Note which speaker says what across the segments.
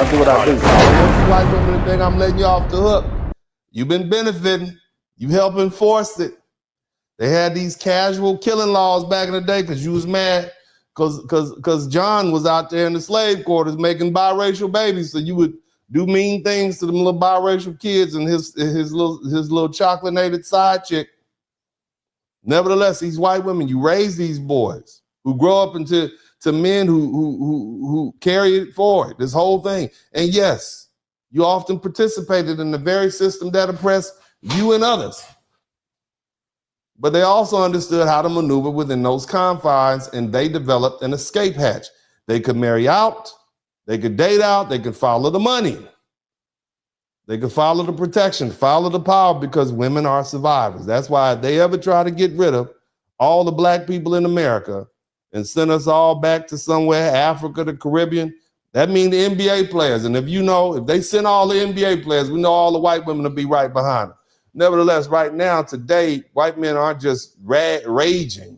Speaker 1: I do what I do.
Speaker 2: I don't want you white women to think I'm letting you off the hook. You've been benefiting. You helped enforce it. They had these casual killing laws back in the day because you was mad because John was out there in the slave quarters making biracial babies, so you would do mean things to them little biracial kids and his little chocolate-nated side chick. Nevertheless, these white women, you raise these boys who grow up into men who carry it forward, this whole thing. And yes, you often participated in the very system that oppressed you and others. But they also understood how to maneuver within those confines, and they developed an escape hatch. They could marry out, they could date out, they could follow the money. They could follow the protection, follow the power, because women are survivors. That's why if they ever try to get rid of all the black people in America and send us all back to somewhere, Africa, the Caribbean, that means the NBA players. And if they send all the NBA players, we know all the white women will be right behind them. Nevertheless, right now, today, white men aren't just raging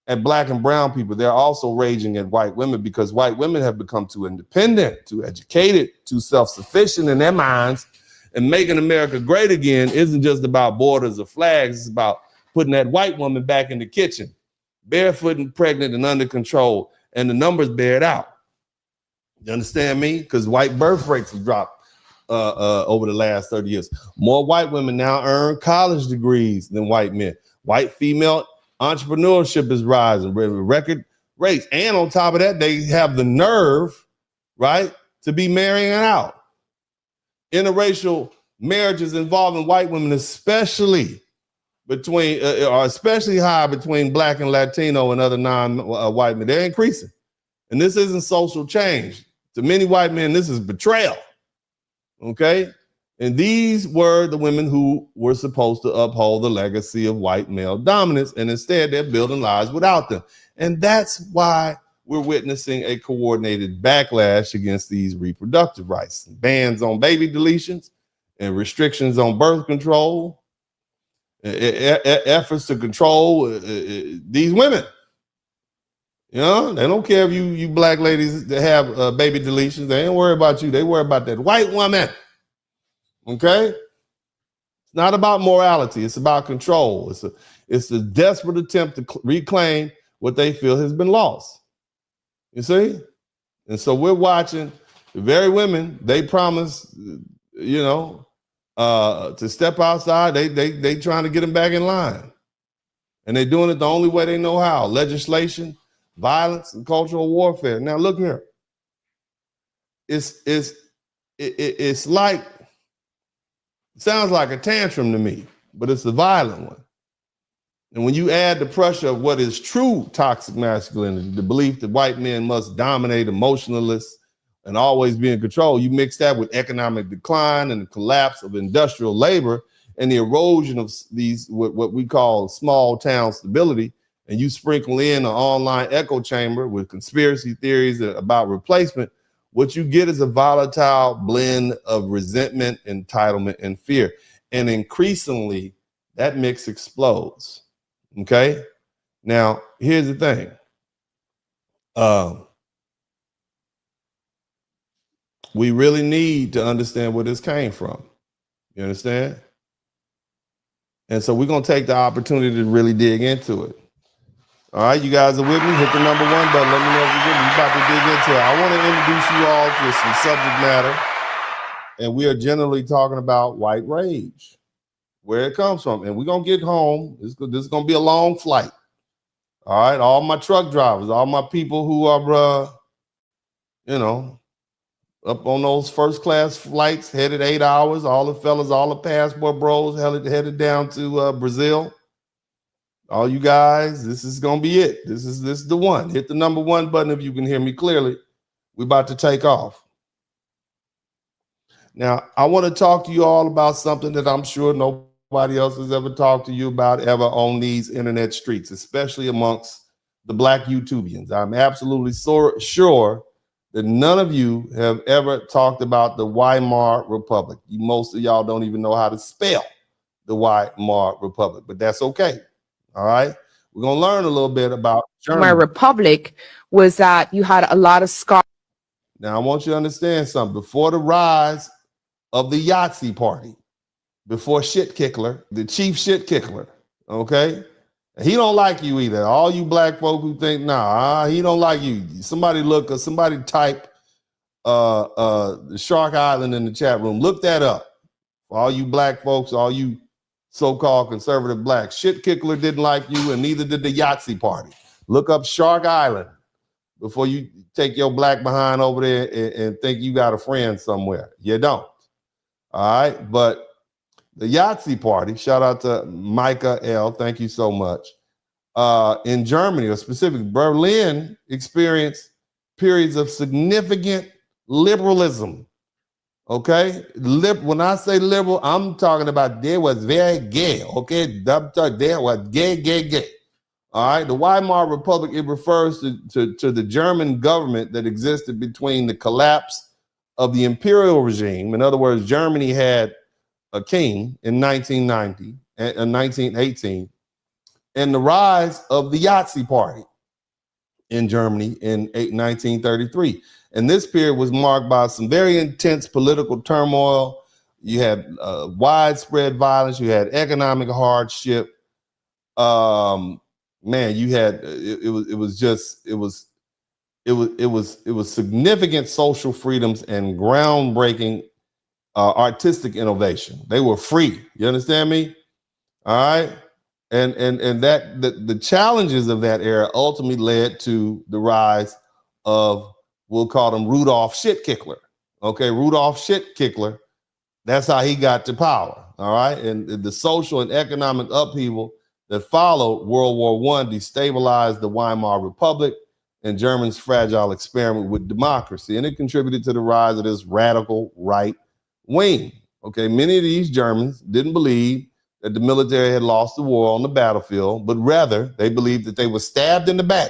Speaker 2: at black and brown people. They're also raging at white women because white women have become too independent, too educated, too self-sufficient in their minds. And making America great again isn't just about borders or flags. It's about putting that white woman back in the kitchen, barefoot and pregnant and under control. And the numbers bear it out. You understand me? Because white birth rates have dropped over the last 30 years. More white women now earn college degrees than white men. White female entrepreneurship is rising, record rates. And on top of that, they have the nerve, right, to be marrying out. Interracial marriages involving white women, especially especially high between black and Latino and other non-white men. They're increasing. And this isn't social change. To many white men, this is betrayal. Okay? And these were the women who were supposed to uphold the legacy of white male dominance, and instead they're building lives without them. And that's why we're witnessing a coordinated backlash against these reproductive rights, bans on baby deletions and restrictions on birth control, efforts to control these women. You know, they don't care if you black ladies that have baby deletions. They ain't worry about you. They worry about that white woman. Okay? It's not about morality. It's about control. It's a desperate attempt to reclaim what they feel has been lost. You see? And so we're watching the very women they promise, to step outside. They trying to get them back in line. And they're doing it the only way they know how. Legislation, violence, and cultural warfare. Now look here. It's like, it sounds like a tantrum to me, but it's a violent one. And when you add the pressure of what is true toxic masculinity, the belief that white men must dominate, emotionless, and always be in control, you mix that with economic decline and the collapse of industrial labor and the erosion of these, what we call small town stability, and you sprinkle in an online echo chamber with conspiracy theories about replacement, what you get is a volatile blend of resentment, entitlement, and fear. And increasingly, that mix explodes. Okay? Now, here's the thing. We really need to understand where this came from. You understand? And so we're going to take the opportunity to really dig into it. All right, you guys are with me? Hit the number 1 button. Let me know if you're with me. We're about to dig into it. I want to introduce you all to some subject matter. And we are generally talking about white rage, where it comes from. And we're going to get home. This is going to be a long flight. All right, all my truck drivers, all my people who are, up on those first class flights, headed 8 hours, all the fellas, all the passport bros headed down to Brazil. All you guys, this is gonna be it. This is the one. Hit the number 1 button if you can hear me clearly. We're about to take off. Now, I want to talk to you all about something that I'm sure nobody else has ever talked to you about ever on these internet streets, especially amongst the black YouTubians. I'm absolutely sure that none of you have ever talked about the Weimar Republic. Most of y'all don't even know how to spell the Weimar Republic, but that's okay. All right, we're gonna learn a little bit about Germany.
Speaker 3: Weimar Republic was that you had a lot of scholars.
Speaker 2: Now, I want you to understand something. Before the rise of the Yahtzee party, before Shit Kickler, the chief Shit Kickler, okay? He don't like you either. All you black folk who think, nah, he don't like you. Somebody type the Shark Island in the chat room. Look that up. For all you black folks, all you so-called conservative blacks. Shit Kickler didn't like you, and neither did the Yahtzee party. Look up Shark Island before you take your black behind over there and think you got a friend somewhere. You don't. All right, but the Yahtzee party, shout out to Micah L, thank you so much. In Germany, or specifically Berlin, experienced periods of significant liberalism. Okay, when I say liberal, I'm talking about they was very gay. Okay, they was gay. All right, the Weimar Republic, it refers to the German government that existed between the collapse of the imperial regime. In other words, Germany had a king in 1990 and 1918, and the rise of the Yahtzee party in Germany in 1933. And this period was marked by some very intense political turmoil. You had widespread violence. You had economic hardship. Man, you had it was significant social freedoms and groundbreaking artistic innovation. They were free. You understand me? All right. And that the challenges of that era ultimately led to the rise of, we'll call him Rudolf Shit-Kickler. Okay, Rudolf Shit-Kickler, that's how he got to power. All right, and the social and economic upheaval that followed World War I destabilized the Weimar Republic and Germany's fragile experiment with democracy, and it contributed to the rise of this radical right wing. Okay, many of these Germans didn't believe that the military had lost the war on the battlefield, but rather they believed that they were stabbed in the back.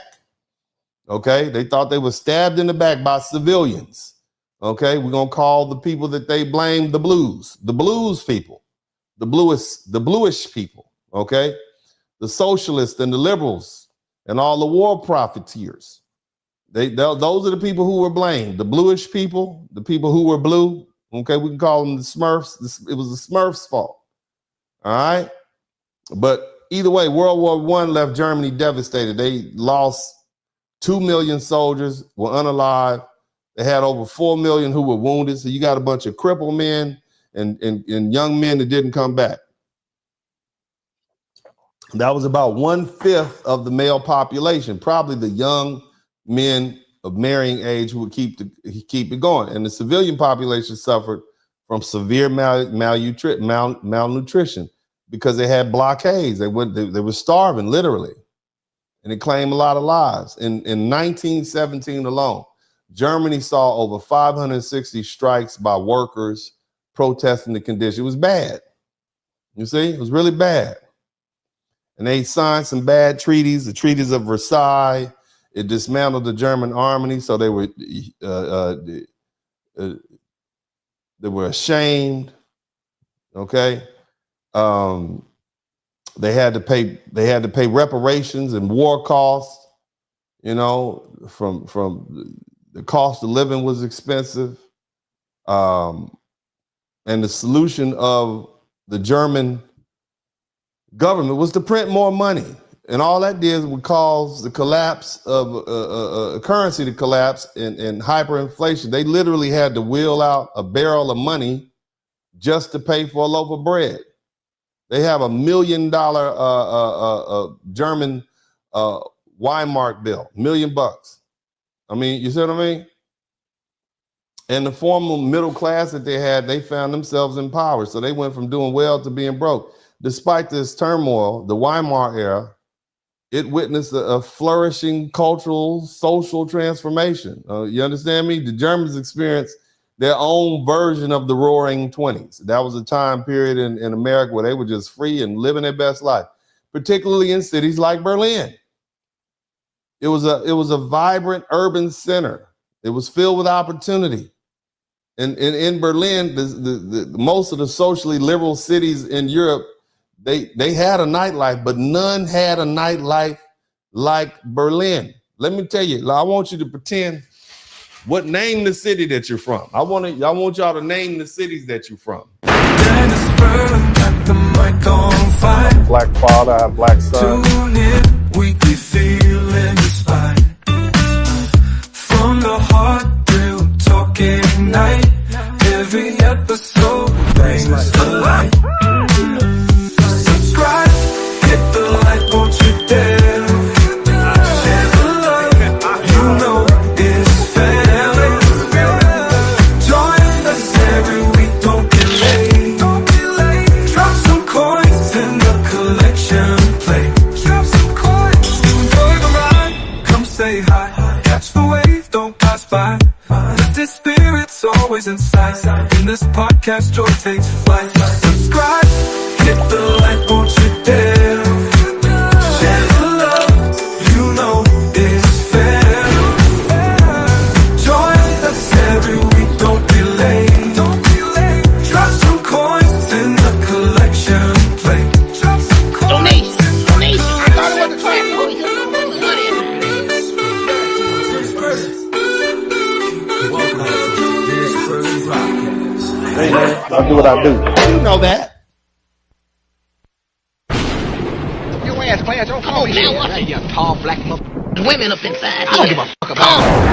Speaker 2: Okay, they thought they were stabbed in the back by civilians. Okay, we're gonna call the people that they blamed the blues people, the bluish people. Okay, the socialists and the liberals and all the war profiteers. Those are the people who were blamed. The bluish people, the people who were blue. Okay, we can call them the Smurfs. It was the Smurfs' fault. All right, but either way, World War I left Germany devastated. They lost 2 million soldiers, were unalive. They had over 4 million who were wounded. So you got a bunch of crippled men and young men that didn't come back. That was about 1/5 of the male population, probably the young men of marrying age who would keep it going. And the civilian population suffered from severe malnutrition because they had blockades. They were starving, literally. And it claimed a lot of lives. In 1917 alone, Germany saw over 560 strikes by workers protesting the condition. It was bad. You see, it was really bad. And they signed some bad treaties, the treaties of Versailles. It dismantled the German army, so they were ashamed. Okay. They had to pay reparations and war costs, you know, from the cost of living was expensive. And the solution of the German government was to print more money. And all that did would cause the collapse of a currency to collapse and hyperinflation. They literally had to wheel out a barrel of money just to pay for a loaf of bread. They have $1 million German Weimar bill, $1 million. I mean, you see what I mean? And the formal middle class that they had, they found themselves in power. So they went from doing well to being broke. Despite this turmoil, the Weimar era, it witnessed a flourishing cultural, social transformation. You understand me? The Germans experienced their own version of the Roaring 20s. That was a time period in America where they were just free and living their best life, particularly in cities like Berlin. It was a vibrant urban center. It was filled with opportunity. And in Berlin, the most of the socially liberal cities in Europe, they had a nightlife, but none had a nightlife like Berlin. Let me tell you, I want you to pretend What name the city that you're from? I want y'all to name the cities that you're from.
Speaker 1: Black father, black son.
Speaker 3: Tune in, weekly feeling inspired. From the heart through talking night. Every episode brings a light. Subscribe, hit the like, won't you dare. Share the love, you know it's fair. Join us every week, don't be late. Drop some coins in the collection plate. Drop some coins, enjoy the ride. Come say hi, catch the wave, don't pass by. Let the spirits always inside. In this podcast, joy takes flight. Subscribe, hit the like, won't you dare. Share the love, you know it's fair. Join us every week, don't be late. Drop some coins in the collection plate. Drop some coins.
Speaker 4: Donation. I thought it was a class.
Speaker 1: Hey man, I'll do what I do.
Speaker 2: You know that.
Speaker 4: Your ass class, don't come over here. You tall black mother. Women up inside. I don't give a fuck about